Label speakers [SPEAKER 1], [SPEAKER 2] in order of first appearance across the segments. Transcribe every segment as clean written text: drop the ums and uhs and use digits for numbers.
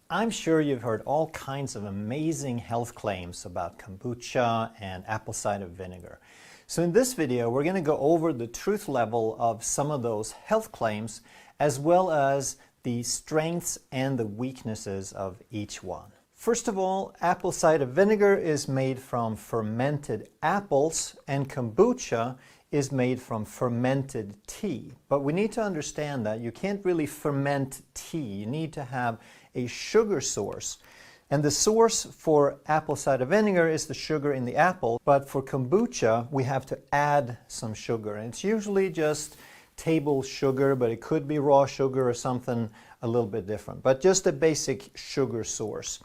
[SPEAKER 1] I'm sure you've heard all kinds of amazing health claims about kombucha and apple cider vinegar. So in this video, we're going to go over the truth level of some of those health claims, as well as the strengths and the weaknesses of each one. First of all, apple cider vinegar is made from fermented apples, and kombucha is made from fermented tea. But we need to understand that you can't really ferment tea. You need to have a sugar source. And the source for apple cider vinegar is the sugar in the apple, but for kombucha we have to add some sugar. And it's usually just table sugar, but it could be raw sugar or something a little bit different. But just a basic sugar source.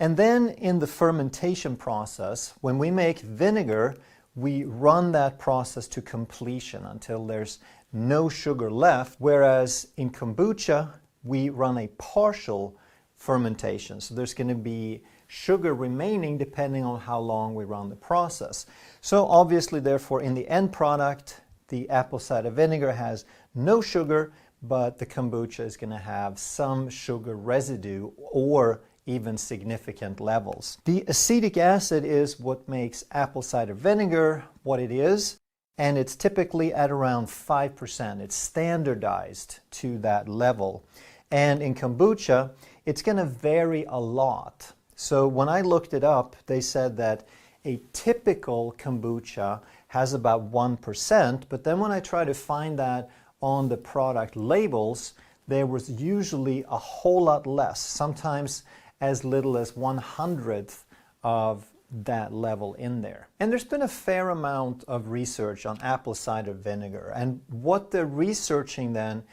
[SPEAKER 1] And then in the fermentation process, when we make vinegar, we run that process to completion until there's no sugar left, whereas in kombucha we run a partial fermentation. So there's going to be sugar remaining depending on how long we run the process. So obviously, therefore, in the end product, the apple cider vinegar has no sugar, but the kombucha is going to have some sugar residue or even significant levels. The acetic acid is what makes apple cider vinegar what it is, and it's typically at around 5%. It's standardized to that level. And in kombucha, it's going to vary a lot. So when I looked it up, they said that a typical kombucha has about 1%, but then when I tried to find that on the product labels, there was usually a whole lot less, sometimes as little as 1/100th of that level in there. And there's been a fair amount of research on apple cider vinegar, and what they're researching then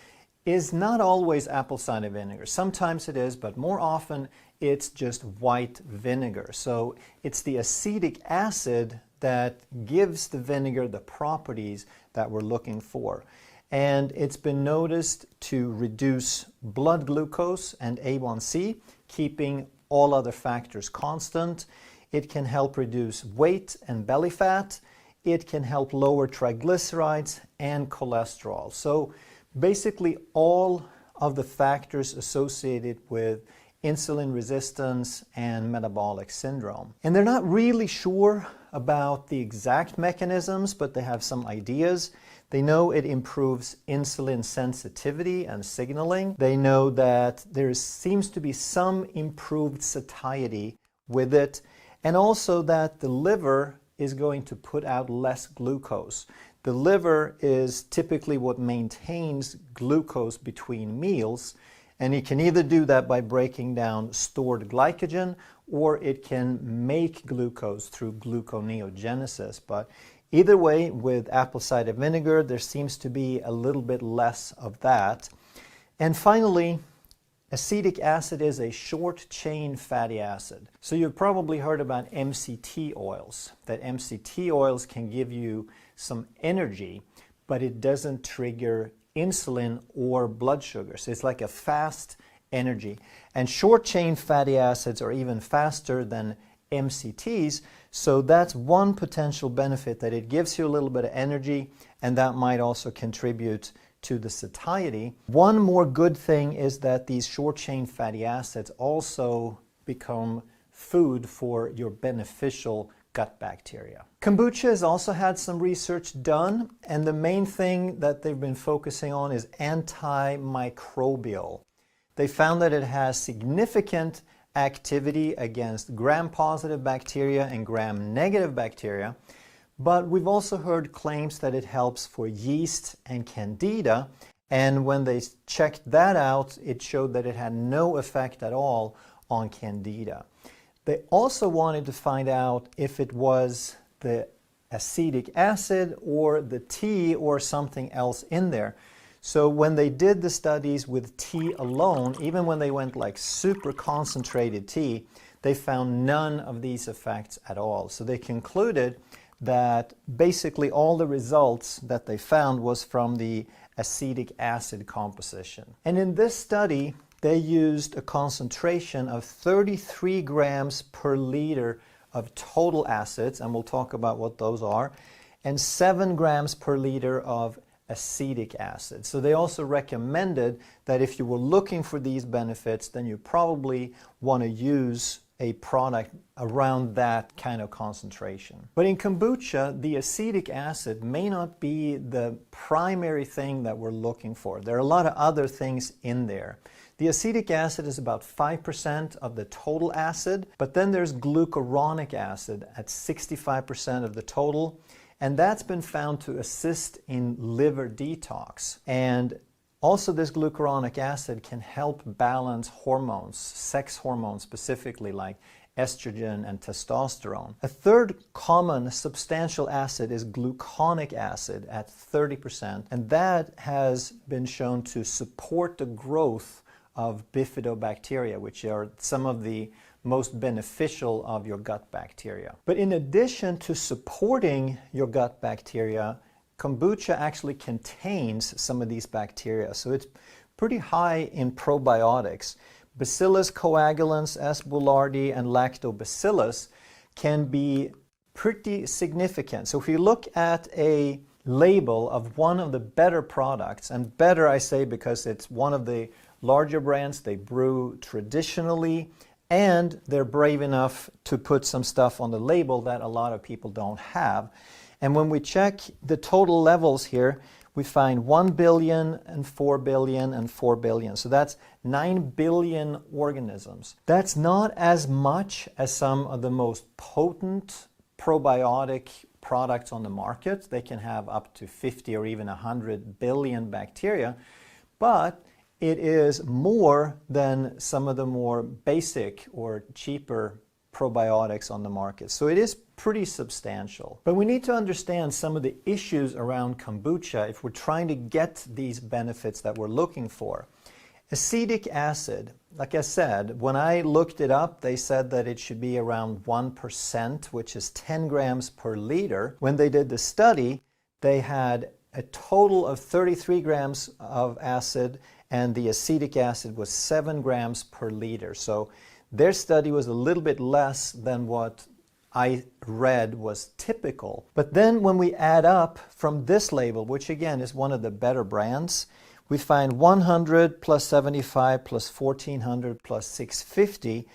[SPEAKER 1] is not always apple cider vinegar. Sometimes it is, but more often it's just white vinegar. So it's the acetic acid that gives the vinegar the properties that we're looking for. And it's been noticed to reduce blood glucose and A1C, keeping all other factors constant. It can help reduce weight and belly fat. It can help lower triglycerides and cholesterol. So basically all of the factors associated with insulin resistance and metabolic syndrome. And they're not really sure about the exact mechanisms, but they have some ideas. They know it improves insulin sensitivity and signaling. They know that there seems to be some improved satiety with it, and also that the liver is going to put out less glucose. The liver is typically what maintains glucose between meals, and it can either do that by breaking down stored glycogen, or it can make glucose through gluconeogenesis. But either way, with apple cider vinegar, there seems to be a little bit less of that. And finally, acetic acid is a short-chain fatty acid. So you've probably heard about MCT oils, that MCT oils can give you some energy, but it doesn't trigger insulin or blood sugar. So it's like a fast energy. And short-chain fatty acids are even faster than MCTs, so that's one potential benefit, that it gives you a little bit of energy, and that might also contribute to the satiety. One more good thing is that these short-chain fatty acids also become food for your beneficial gut bacteria. Kombucha has also had some research done, and the main thing that they've been focusing on is antimicrobial. They found that it has significant activity against gram-positive bacteria and gram-negative bacteria, but we've also heard claims that it helps for yeast and candida, and when they checked that out, it showed that it had no effect at all on candida. They also wanted to find out if it was the acetic acid or the tea or something else in there. So when they did the studies with tea alone, even when they went like super concentrated tea, they found none of these effects at all. So they concluded that basically all the results that they found was from the acetic acid composition. And in this study, they used a concentration of 33 grams per liter of total acids, and we'll talk about what those are, and 7 grams per liter of acetic acid. So they also recommended that if you were looking for these benefits, then you probably want to use a product around that kind of concentration. But in kombucha, the acetic acid may not be the primary thing that we're looking for. There are a lot of other things in there. The acetic acid is about 5% of the total acid, but then there's glucuronic acid at 65% of the total, and that's been found to assist in liver detox. And also, this glucuronic acid can help balance hormones, sex hormones specifically, like estrogen and testosterone. A third common substantial acid is gluconic acid at 30%, and that has been shown to support the growth of bifidobacteria, which are some of the most beneficial of your gut bacteria. But in addition to supporting your gut bacteria, kombucha actually contains some of these bacteria, so it's pretty high in probiotics. Bacillus coagulans, S. boulardii, and lactobacillus can be pretty significant. So if you look at a label of one of the better products, and better I say because it's one of the larger brands, they brew traditionally, and they're brave enough to put some stuff on the label that a lot of people don't have. And when we check the total levels here, we find 1 billion and 4 billion and 4 billion. So that's 9 billion organisms. That's not as much as some of the most potent probiotic products on the market. They can have up to 50 or even 100 billion bacteria, but it is more than some of the more basic or cheaper probiotics on the market. So it is pretty substantial. But we need to understand some of the issues around kombucha if we're trying to get these benefits that we're looking for. Acetic acid, like I said, when I looked it up, they said that it should be around 1%, which is 10 grams per liter. When they did the study, they had a total of 33 grams of acid, and the acetic acid was 7 grams per liter. So their study was a little bit less than what I read was typical. But then when we add up from this label, which again is one of the better brands, we find 100 plus 75 plus 1400 plus 650,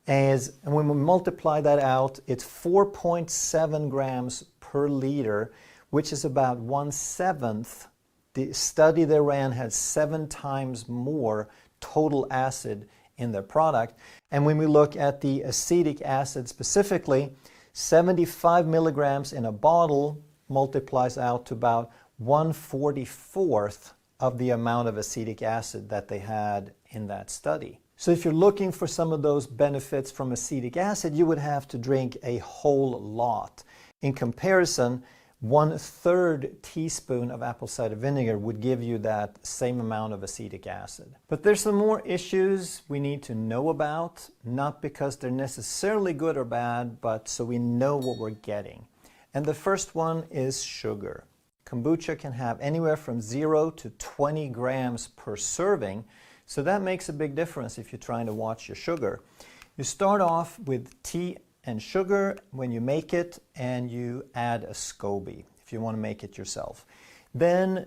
[SPEAKER 1] and when we multiply that out, it's 4.7 grams per liter, which is about 1/7. The study they ran had 7 times more total acid in their product. And when we look at the acetic acid specifically, 75 milligrams in a bottle multiplies out to about 1/44 of the amount of acetic acid that they had in that study. So if you're looking for some of those benefits from acetic acid, you would have to drink a whole lot. In comparison, 1/3 teaspoon of apple cider vinegar would give you that same amount of acetic acid. But there's some more issues we need to know about, not because they're necessarily good or bad, but so we know what we're getting. And the first one is sugar. Kombucha can have anywhere from 0 to 20 grams per serving, so that makes a big difference if you're trying to watch your sugar. You start off with tea and sugar when you make it, and you add a SCOBY if you want to make it yourself. Then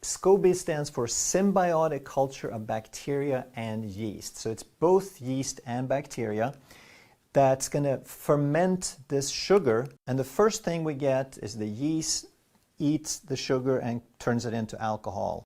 [SPEAKER 1] SCOBY stands for symbiotic culture of bacteria and yeast. So it's both yeast and bacteria that's going to ferment this sugar, and the first thing we get is the yeast eats the sugar and turns it into alcohol.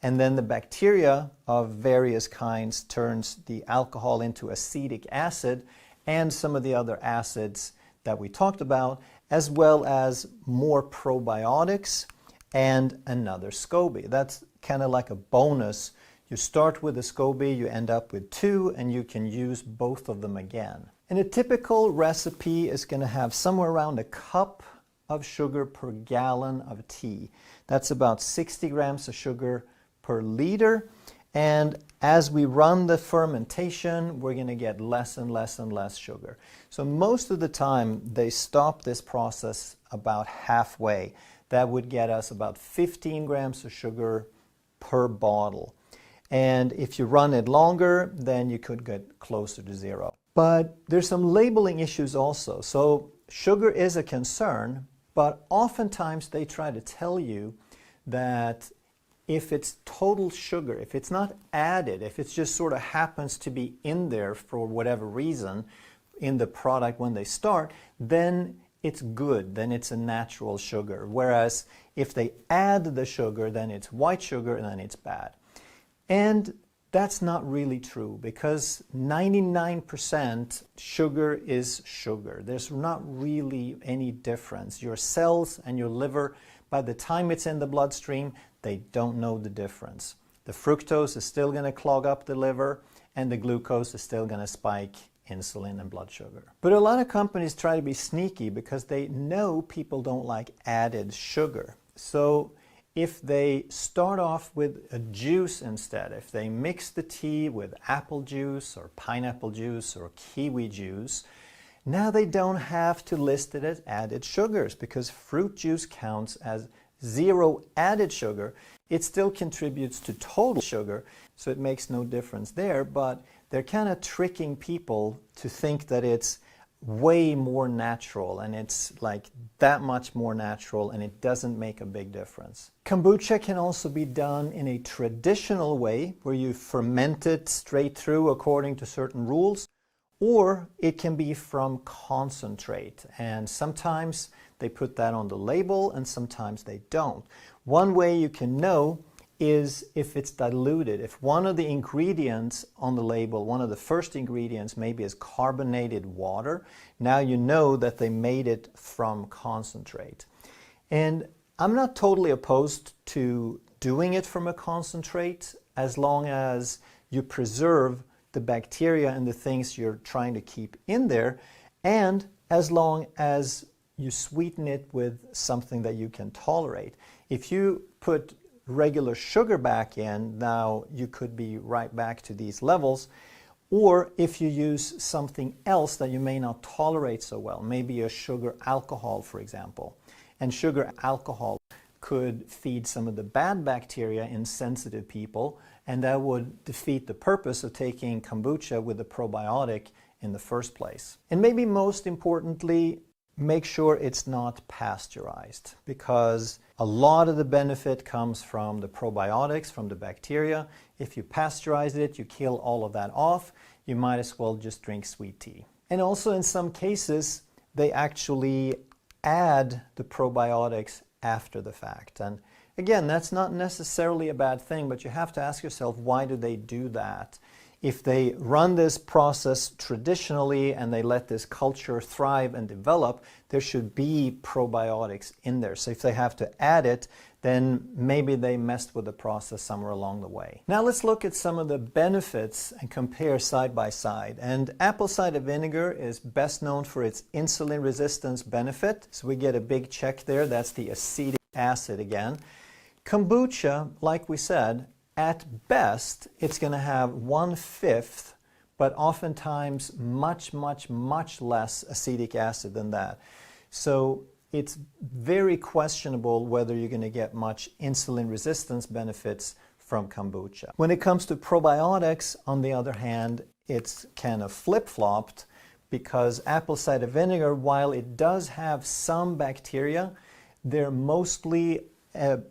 [SPEAKER 1] And then the bacteria of various kinds turns the alcohol into acetic acid and some of the other acids that we talked about, as well as more probiotics and another SCOBY. That's kind of like a bonus. You start with a SCOBY, you end up with 2, and you can use both of them again. And a typical recipe is going to have somewhere around a cup of sugar per gallon of tea. That's about 60 grams of sugar per liter. And as we run the fermentation, we're going to get less and less and less sugar. So most of the time, they stop this process about halfway. That would get us about 15 grams of sugar per bottle. And if you run it longer, then you could get closer to 0. But there's some labeling issues also. So sugar is a concern, but oftentimes they try to tell you that if it's total sugar, if it's not added, if it just sort of happens to be in there for whatever reason in the product when they start, then it's good, then it's a natural sugar. Whereas if they add the sugar, then it's white sugar and then it's bad. And that's not really true, because 99% sugar is sugar. There's not really any difference. Your cells and your liver, by the time it's in the bloodstream, they don't know the difference. The fructose is still going to clog up the liver, and the glucose is still going to spike insulin and blood sugar. But a lot of companies try to be sneaky because they know people don't like added sugar. So if they start off with a juice instead, if they mix the tea with apple juice or pineapple juice or kiwi juice, now they don't have to list it as added sugars, because fruit juice counts as 0 added sugar. It still contributes to total sugar, so it makes no difference there, but they're kind of tricking people to think that it's way more natural, and it's like that much more natural, and it doesn't make a big difference. Kombucha can also be done in a traditional way, where you ferment it straight through according to certain rules, or it can be from concentrate, and sometimes they put that on the label and sometimes they don't. One way you can know is if it's diluted. If one of the ingredients on the label, one of the first ingredients maybe is carbonated water, now you know that they made it from concentrate. And I'm not totally opposed to doing it from a concentrate, as long as you preserve the bacteria and the things you're trying to keep in there, and as long as you sweeten it with something that you can tolerate. If you put regular sugar back in, now you could be right back to these levels. Or if you use something else that you may not tolerate so well, maybe a sugar alcohol, for example. And sugar alcohol could feed some of the bad bacteria in sensitive people, and that would defeat the purpose of taking kombucha with a probiotic in the first place. And maybe most importantly, make sure it's not pasteurized, because a lot of the benefit comes from the probiotics, from the bacteria. If you pasteurize it, you kill all of that off. You might as well just drink sweet tea. And also in some cases, they actually add the probiotics after the fact. And again, that's not necessarily a bad thing, but you have to ask yourself, why do they do that? If they run this process traditionally and they let this culture thrive and develop, there should be probiotics in there. So if they have to add it, then maybe they messed with the process somewhere along the way. Now let's look at some of the benefits and compare side by side. And apple cider vinegar is best known for its insulin resistance benefit. So we get a big check there. That's the acetic acid again. Kombucha, like we said, at best, it's going to have 1/5, but oftentimes much less acetic acid than that. So it's very questionable whether you're going to get much insulin resistance benefits from kombucha. When it comes to probiotics, on the other hand, it's kind of flip-flopped, because apple cider vinegar, while it does have some bacteria, they're mostly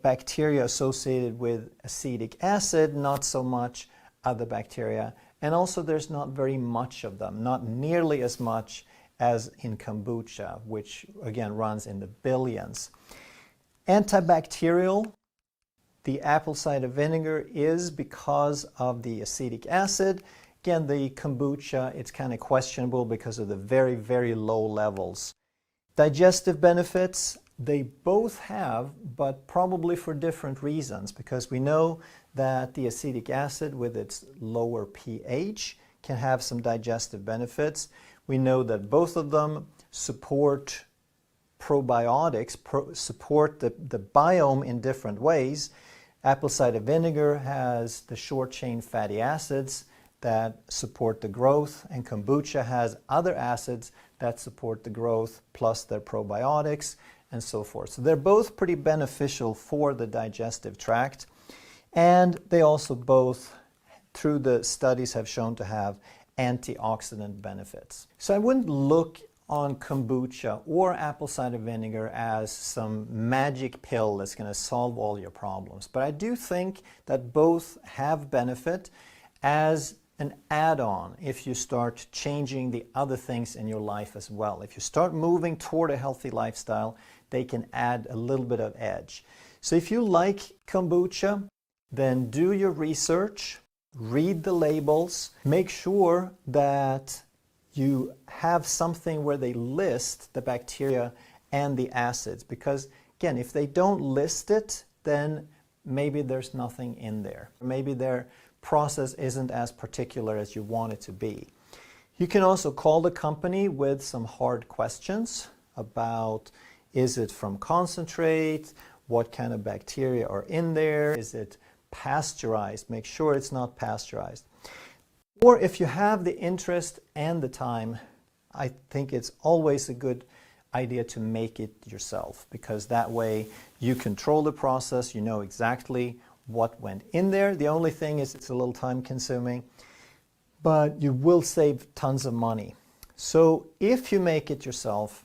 [SPEAKER 1] bacteria associated with acetic acid, not so much other bacteria. And also there's not very much of them, not nearly as much as in kombucha, which again runs in the billions. Antibacterial, the apple cider vinegar is because of the acetic acid. Again, the kombucha, it's kind of questionable because of the very low levels. Digestive benefits, they both have, but probably for different reasons, because we know that the acetic acid with its lower pH can have some digestive benefits. We know that both of them support probiotics, support the biome in different ways. Apple cider vinegar has the short-chain fatty acids that support the growth, and kombucha has other acids that support the growth, plus their probiotics, and so forth. So they're both pretty beneficial for the digestive tract, and they also both, through the studies, have shown to have antioxidant benefits. So I wouldn't look on kombucha or apple cider vinegar as some magic pill that's going to solve all your problems. But I do think that both have benefit as an add-on if you start changing the other things in your life as well. If you start moving toward a healthy lifestyle, they can add a little bit of edge. So if you like kombucha, then do your research, read the labels, make sure that you have something where they list the bacteria and the acids, because again, if they don't list it, then maybe there's nothing in there. Maybe their process isn't as particular as you want it to be. You can also call the company with some hard questions about, is it from concentrate? What kind of bacteria are in there? Is it pasteurized? Make sure it's not pasteurized. Or if you have the interest and the time, I think it's always a good idea to make it yourself, because that way you control the process, you know exactly what went in there. The only thing is it's a little time consuming, but you will save tons of money. So if you make it yourself,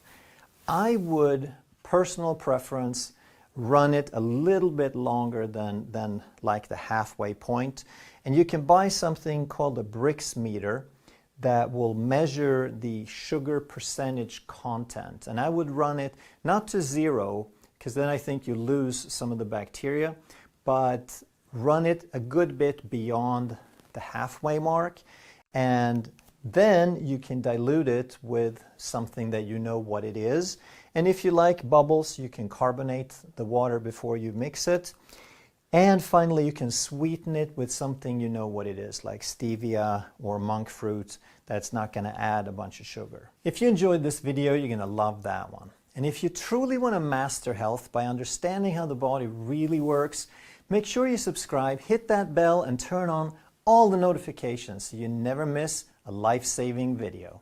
[SPEAKER 1] I would, personal preference, run it a little bit longer than like the halfway point. And you can buy something called a Brix meter that will measure the sugar percentage content. And I would run it not to 0, because then I think you lose some of the bacteria, but run it a good bit beyond the halfway mark. And then you can dilute it with something that you know what it is. And if you like bubbles, you can carbonate the water before you mix it. And finally, you can sweeten it with something you know what it is, like stevia or monk fruit, that's not going to add a bunch of sugar. If you enjoyed this video, you're going to love that one. And if you truly want to master health by understanding how the body really works, make sure you subscribe, hit that bell, and turn on all the notifications so you never miss a life-saving video.